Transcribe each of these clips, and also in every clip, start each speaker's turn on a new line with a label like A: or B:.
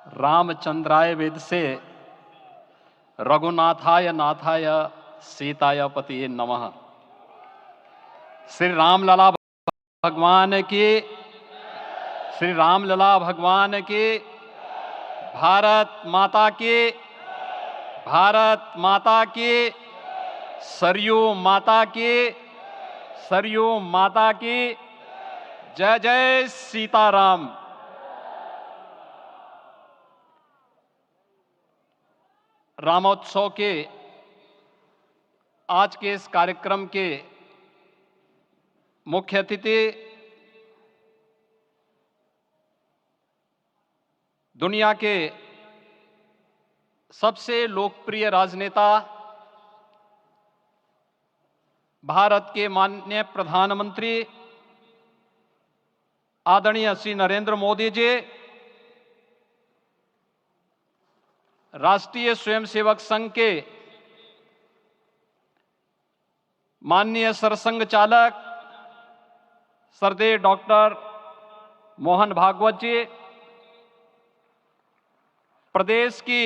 A: रामचंद्राय वेदसे रघुनाथाय नाथाय सीताय पतिये नमः। श्री रामलला भगवान की, श्री रामलला भगवान की, भारत माता की, भारत माता की, सरयू माता की, सरयू माता की, जय जय सीताराम। रामोत्सव के आज के इस कार्यक्रम के मुख्य अतिथि दुनिया के सबसे लोकप्रिय राजनेता, भारत के माननीय प्रधानमंत्री आदरणीय श्री नरेंद्र मोदी जी, राष्ट्रीय स्वयंसेवक संघ के माननीय सरसंघ चालक श्रद्धेय डॉक्टर मोहन भागवत जी, प्रदेश की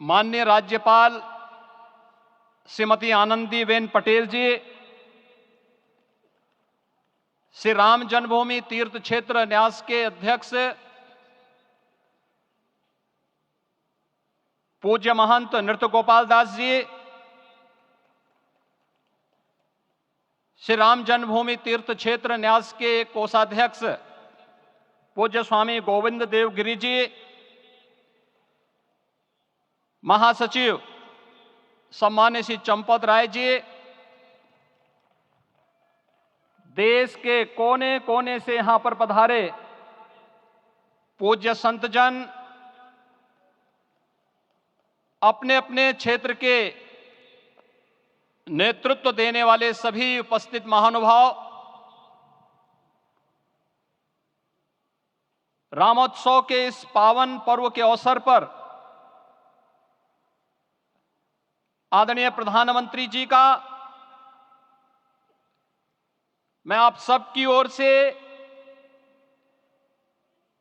A: माननीय राज्यपाल श्रीमती आनंदीबेन पटेल जी, श्री राम जन्मभूमि तीर्थ क्षेत्र न्यास के अध्यक्ष पूज्य महंत नृत्य गोपाल दास जी, श्री राम जन्मभूमि तीर्थ क्षेत्र न्यास के कोषाध्यक्ष पूज्य स्वामी गोविंद देव गिरि जी, महासचिव सम्मान्य श्री चंपत राय जी, देश के कोने कोने से यहां पर पधारे पूज्य संतजन, अपने अपने क्षेत्र के नेतृत्व देने वाले सभी उपस्थित महानुभाव, रामोत्सव के इस पावन पर्व के अवसर पर आदरणीय प्रधानमंत्री जी का मैं आप सबकी ओर से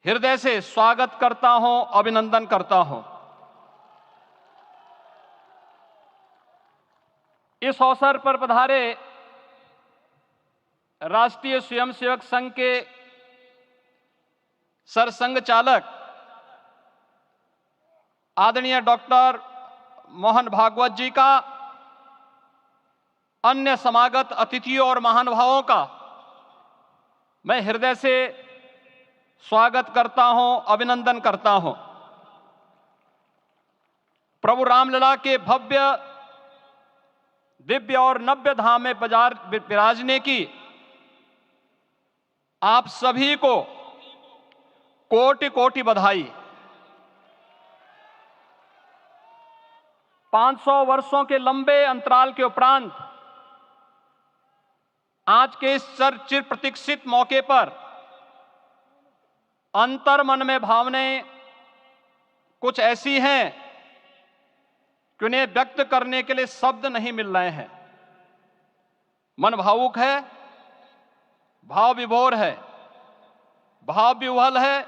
A: हृदय से स्वागत करता हूं, अभिनंदन करता हूं। इस अवसर पर पधारे राष्ट्रीय स्वयंसेवक संघ के सरसंघ चालक आदरणीय डॉक्टर मोहन भागवत जी का, अन्य समागत अतिथियों और महानुभावों का मैं हृदय से स्वागत करता हूं, अभिनंदन करता हूं। प्रभु रामलला के भव्य दिव्य और नव्य धाम में विराजने की आप सभी को कोटि कोटि बधाई। 500 वर्षों के लंबे अंतराल के उपरांत आज के इस चिर प्रतीक्षित मौके पर अंतर मन में भावनाएं कुछ ऐसी हैं कि उन्हें व्यक्त करने के लिए शब्द नहीं मिल रहे हैं। मन भावुक है, भाव विभोर है, भाव विह्वल है।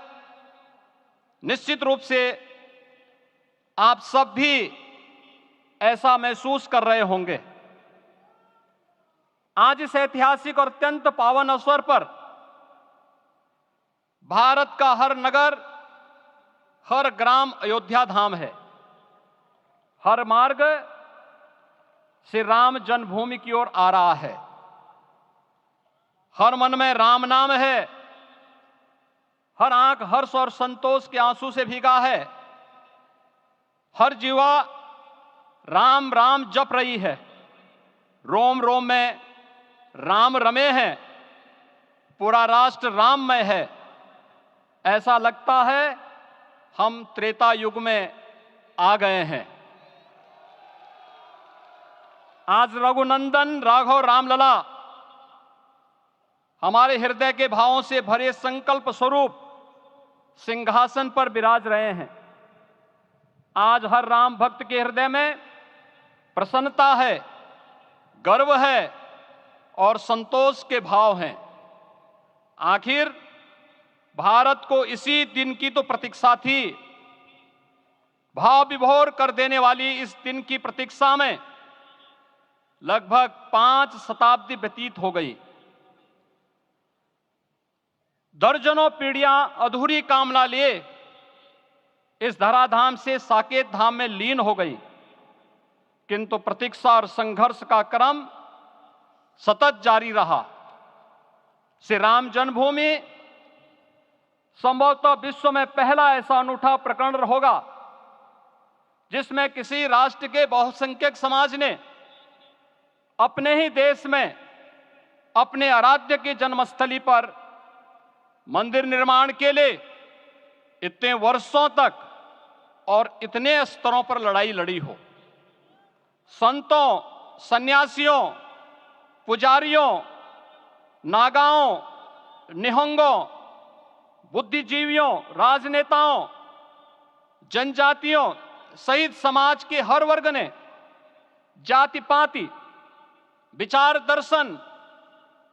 A: निश्चित रूप से आप सब भी ऐसा महसूस कर रहे होंगे। आज इस ऐतिहासिक और अत्यंत पावन अवसर पर भारत का हर नगर, हर ग्राम अयोध्या धाम है। हर मार्ग श्री राम जन्मभूमि की ओर आ रहा है। हर मन में राम नाम है, हर आंख हर्ष और संतोष के आंसू से भीगा है। हर जीवा राम राम जप रही है, रोम रोम में राम रमे हैं, पूरा राष्ट्र राममय है। ऐसा लगता है हम त्रेता युग में आ गए हैं। आज रघुनंदन राघव रामलला हमारे हृदय के भावों से भरे संकल्प स्वरूप सिंहासन पर विराज रहे हैं। आज हर राम भक्त के हृदय में प्रसन्नता है, गर्व है और संतोष के भाव हैं। आखिर भारत को इसी दिन की तो प्रतीक्षा थी। भाव विभोर कर देने वाली इस दिन की प्रतीक्षा में लगभग 5 शताब्दी व्यतीत हो गई। दर्जनों पीढ़ियां अधूरी कामना लिए इस धराधाम से साकेत धाम में लीन हो गई, किंतु प्रतीक्षा और संघर्ष का क्रम सतत जारी रहा। श्री राम जन्मभूमि संभवतः विश्व में पहला ऐसा अनूठा प्रकरण होगा जिसमें किसी राष्ट्र के बहुसंख्यक समाज ने अपने ही देश में अपने आराध्य की जन्मस्थली पर मंदिर निर्माण के लिए इतने वर्षों तक और इतने स्तरों पर लड़ाई लड़ी हो। संतों, सन्यासियों, पुजारियों, नागाओं, निहंगों, बुद्धिजीवियों, राजनेताओं, जनजातियों सहित समाज के हर वर्ग ने जाति पाति, विचार दर्शन,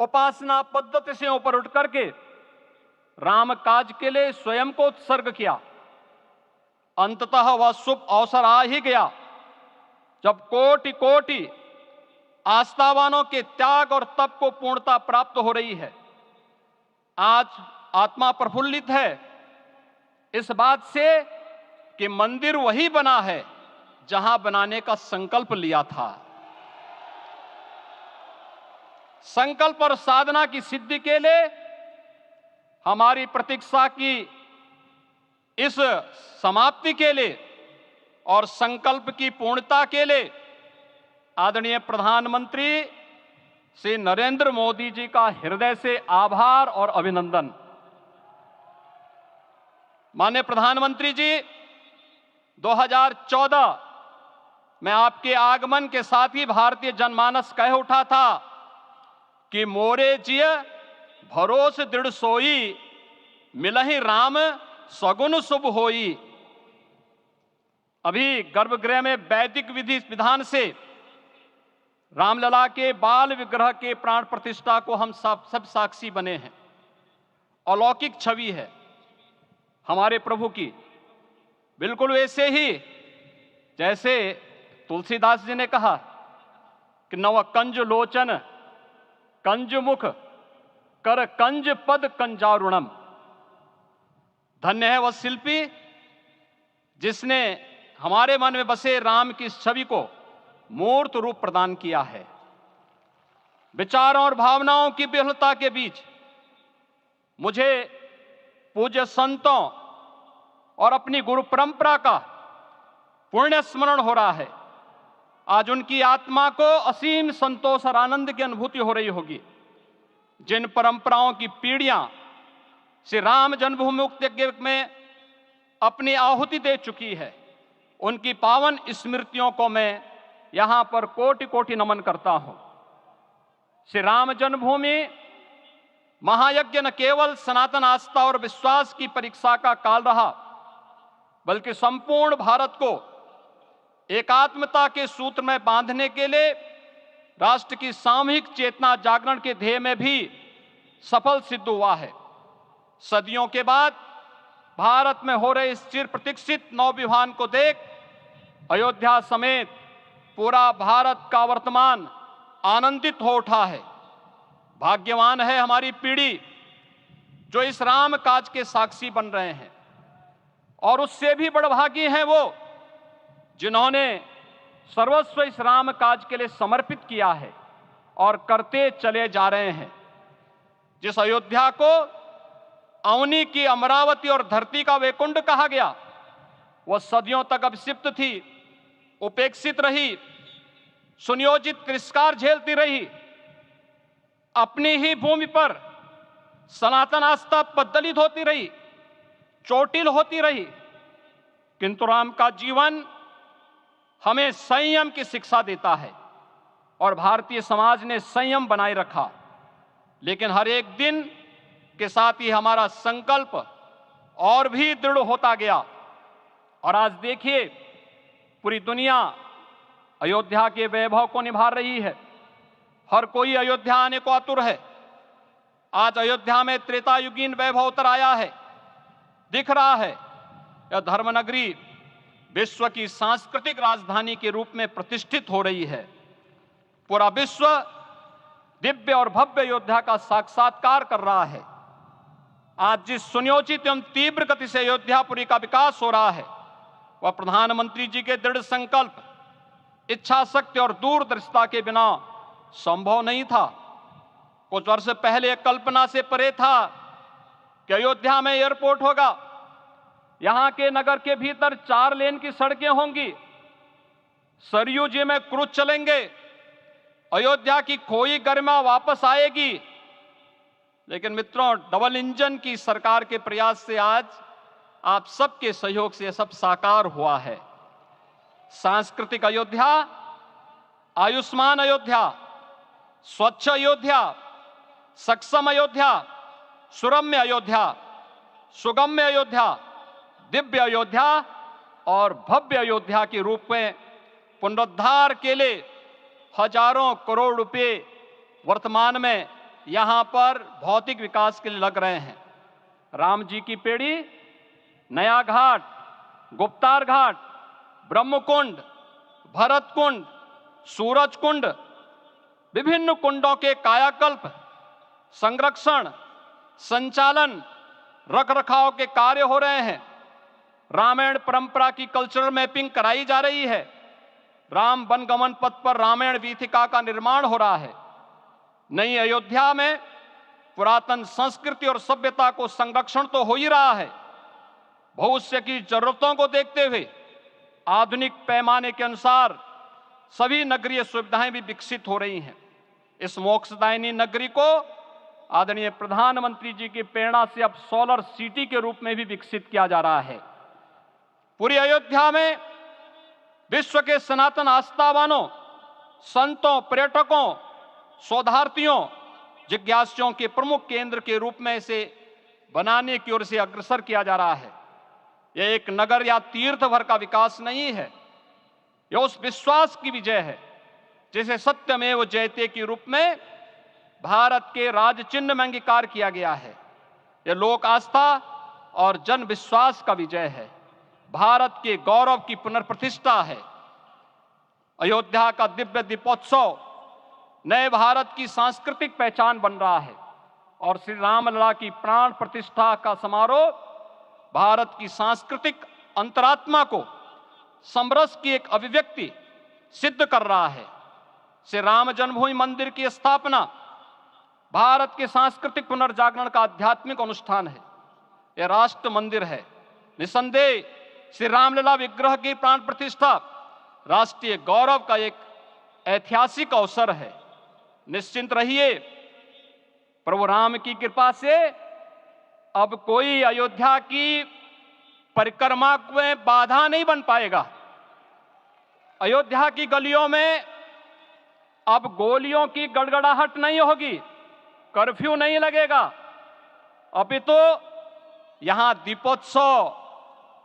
A: उपासना पद्धति से ऊपर उठ करके राम काज के लिए स्वयं को उत्सर्ग किया। अंततः वह शुभ अवसर आ ही गया जब कोटि कोटि आस्थावानों के त्याग और तप को पूर्णता प्राप्त हो रही है। आज आत्मा प्रफुल्लित है इस बात से कि मंदिर वही बना है जहां बनाने का संकल्प लिया था। संकल्प और साधना की सिद्धि के लिए हमारी प्रतीक्षा की इस समाप्ति के लिए और संकल्प की पूर्णता के लिए आदरणीय प्रधानमंत्री श्री नरेंद्र मोदी जी का हृदय से आभार और अभिनंदन। माननीय प्रधानमंत्री जी, 2014 में आपके आगमन के साथ ही भारतीय जनमानस कह उठा था कि मोरे जिय भरोस दृढ़ सोई, मिलहि राम सगुन शुभ होई। अभी गर्भगृह में वैदिक विधि विधान से रामलला के बाल विग्रह के प्राण प्रतिष्ठा को हम सब साक्षी बने हैं। अलौकिक छवि है हमारे प्रभु की, बिल्कुल वैसे ही जैसे तुलसीदास जी ने कहा कि नव कंज लोचन कंज मुख कर कंज पद कंजारुणम। धन्य है वह शिल्पी जिसने हमारे मन में बसे राम की छवि को मूर्त रूप प्रदान किया है। विचारों और भावनाओं की विहलता के बीच मुझे पूज्य संतों और अपनी गुरु परंपरा का पुण्य स्मरण हो रहा है। आज उनकी आत्मा को असीम संतोष और आनंद की अनुभूति हो रही होगी। जिन परंपराओं की पीढ़ियां श्री राम जन्मभूमि मुक्ति यज्ञ में अपनी आहुति दे चुकी है, उनकी पावन स्मृतियों को मैं यहां पर कोटि कोटि नमन करता हूं। श्री राम जन्मभूमि महायज्ञ न केवल सनातन आस्था और विश्वास की परीक्षा का काल रहा, बल्कि संपूर्ण भारत को एकात्मता के सूत्र में बांधने के लिए राष्ट्र की सामूहिक चेतना जागरण के ध्येय में भी सफल सिद्ध हुआ है। सदियों के बाद भारत में हो रहे इस चिर प्रतीक्षित नवविवाह को देख अयोध्या समेत पूरा भारत का वर्तमान आनंदित हो उठा है। भाग्यवान है हमारी पीढ़ी जो इस राम काज के साक्षी बन रहे हैं, और उससे भी बड़भागी हैं वो जिन्होंने सर्वस्व इस राम काज के लिए समर्पित किया है और करते चले जा रहे हैं। जिस अयोध्या को अवनी की अमरावती और धरती का वैकुंठ कहा गया, वह सदियों तक अभिषिप्त थी, उपेक्षित रही, सुनियोजित तिरस्कार झेलती रही। अपनी ही भूमि पर सनातन आस्था पद्दलित होती रही, चोटिल होती रही, किंतु राम का जीवन हमें संयम की शिक्षा देता है और भारतीय समाज ने संयम बनाए रखा। लेकिन हर एक दिन के साथ ही हमारा संकल्प और भी दृढ़ होता गया, और आज देखिए पूरी दुनिया अयोध्या के वैभव को निभा रही है। हर कोई अयोध्या आने को आतुर है। आज अयोध्या में त्रेतायुगीन वैभव उतर आया है। दिख रहा है यह धर्मनगरी विश्व की सांस्कृतिक राजधानी के रूप में प्रतिष्ठित हो रही है। पूरा विश्व दिव्य और भव्य अयोध्या का साक्षात्कार कर रहा है। आज जिस सुनियोजित एवं तीव्र गति से अयोध्यापुरी का विकास हो रहा है वह प्रधानमंत्री जी के दृढ़ संकल्प, इच्छा शक्ति और दूरदर्शिता के बिना संभव नहीं था। कुछ वर्ष पहले कल्पना से परे था कि अयोध्या में एयरपोर्ट होगा, यहां के नगर के भीतर 4 लेन की सड़कें होंगी, सरयू जी में क्रूज चलेंगे, अयोध्या की खोई गरिमा वापस आएगी। लेकिन मित्रों, डबल इंजन की सरकार के प्रयास से आज आप सबके सहयोग से यह सब साकार हुआ है। सांस्कृतिक अयोध्या, आयुष्मान अयोध्या, स्वच्छ अयोध्या, सक्षम अयोध्या, सुरम्य अयोध्या, सुगम्य अयोध्या, दिव्य अयोध्या और भव्य अयोध्या के रूप में पुनरुद्धार के लिए हजारों करोड़ रुपए वर्तमान में यहां पर भौतिक विकास के लिए लग रहे हैं। राम जी की पेड़ी, नया घाट, गुप्तार घाट, ब्रह्मकुंड, भरत कुंड, सूरज कुंड, विभिन्न कुंडों के कायाकल्प, संरक्षण, संचालन, रखरखाव के कार्य हो रहे हैं। रामायण परंपरा की कल्चरल मैपिंग कराई जा रही है। राम वनगमन पथ पर रामायण वीथिका का निर्माण हो रहा है। नई अयोध्या में पुरातन संस्कृति और सभ्यता को संरक्षण तो हो ही रहा है, भविष्य की जरूरतों को देखते हुए आधुनिक पैमाने के अनुसार सभी नगरीय सुविधाएं भी विकसित हो रही हैं। इस मोक्षदायिनी नगरी को आदरणीय प्रधानमंत्री जी की प्रेरणा से अब सोलर सिटी के रूप में भी विकसित किया जा रहा है। पूरी अयोध्या में विश्व के सनातन आस्थावानों, संतों, पर्यटकों, शोधार्थियों, जिज्ञासुओं के प्रमुख केंद्र के रूप में इसे बनाने की ओर से अग्रसर किया जा रहा है। यह एक नगर या तीर्थ भर का विकास नहीं है, यह उस विश्वास की विजय है जिसे सत्यमेव जयते के रूप में भारत के राज चिन्ह में अंगीकार किया गया है। यह लोक आस्था और जन विश्वास का विजय है, भारत के गौरव की पुनर्प्रतिष्ठा है। अयोध्या का दिव्य दीपोत्सव नए भारत की सांस्कृतिक पहचान बन रहा है और श्री रामलला की प्राण प्रतिष्ठा का समारोह भारत की सांस्कृतिक अंतरात्मा को समरस की एक अभिव्यक्ति सिद्ध कर रहा है। श्री राम जन्मभूमि मंदिर की स्थापना भारत के सांस्कृतिक पुनर्जागरण का आध्यात्मिक अनुष्ठान है। यह राष्ट्र मंदिर है। निसंदेह श्री रामलला विग्रह की प्राण प्रतिष्ठा राष्ट्रीय गौरव का एक ऐतिहासिक अवसर है। निश्चिंत रहिए, प्रभु राम की कृपा से अब कोई अयोध्या की परिक्रमा में बाधा नहीं बन पाएगा। अयोध्या की गलियों में अब गोलियों की गड़गड़ाहट नहीं होगी, कर्फ्यू नहीं लगेगा। अपितु यहां दीपोत्सव,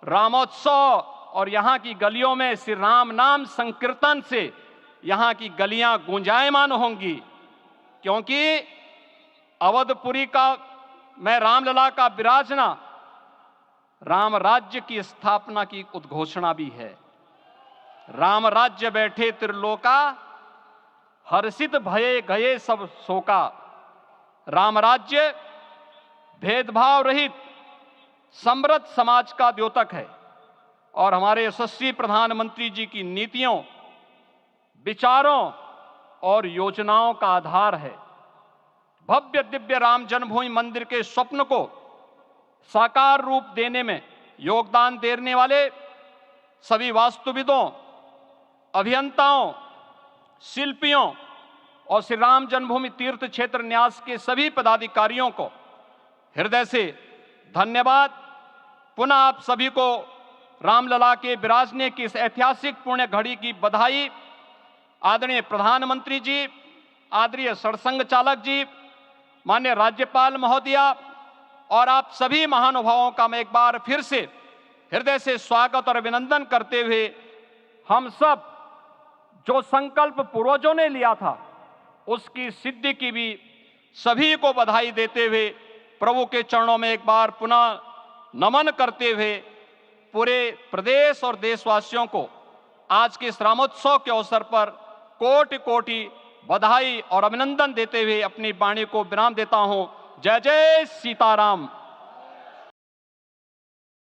A: रामोत्सव और यहां की गलियों में श्री राम नाम संकीर्तन से यहां की गलियां गुंजायमान होंगी, क्योंकि अवधपुरी का मैं रामलला का विराजना राम राज्य की स्थापना की उद्घोषणा भी है। राम राज्य बैठे त्रिलोका, हर्षित भये गए सब शोका। राम राज्य भेदभाव रहित समृद्ध समाज का द्योतक है और हमारे यशस्वी प्रधानमंत्री जी की नीतियों, विचारों और योजनाओं का आधार है। भव्य दिव्य राम जन्मभूमि मंदिर के स्वप्न को साकार रूप देने में योगदान देने वाले सभी वास्तुविदों, अभियंताओं, शिल्पियों और श्री राम जन्मभूमि तीर्थ क्षेत्र न्यास के सभी पदाधिकारियों को हृदय से धन्यवाद। पुनः आप सभी को रामलला के विराजने की इस ऐतिहासिक पुण्य घड़ी की बधाई। आदरणीय प्रधानमंत्री जी, आदरणीय सरसंघ चालक जी, माननीय राज्यपाल महोदया और आप सभी महानुभावों का मैं एक बार फिर से हृदय से स्वागत और अभिनंदन करते हुए हम सब जो संकल्प पूर्वजों ने लिया था उसकी सिद्धि की भी सभी को बधाई देते हुए प्रभु के चरणों में एक बार पुनः नमन करते हुए पूरे प्रदेश और देशवासियों को आज के इस रामोत्सव के अवसर पर कोटि कोटि बधाई और अभिनंदन देते हुए अपनी वाणी को विराम देता हूं। जय जय सीताराम।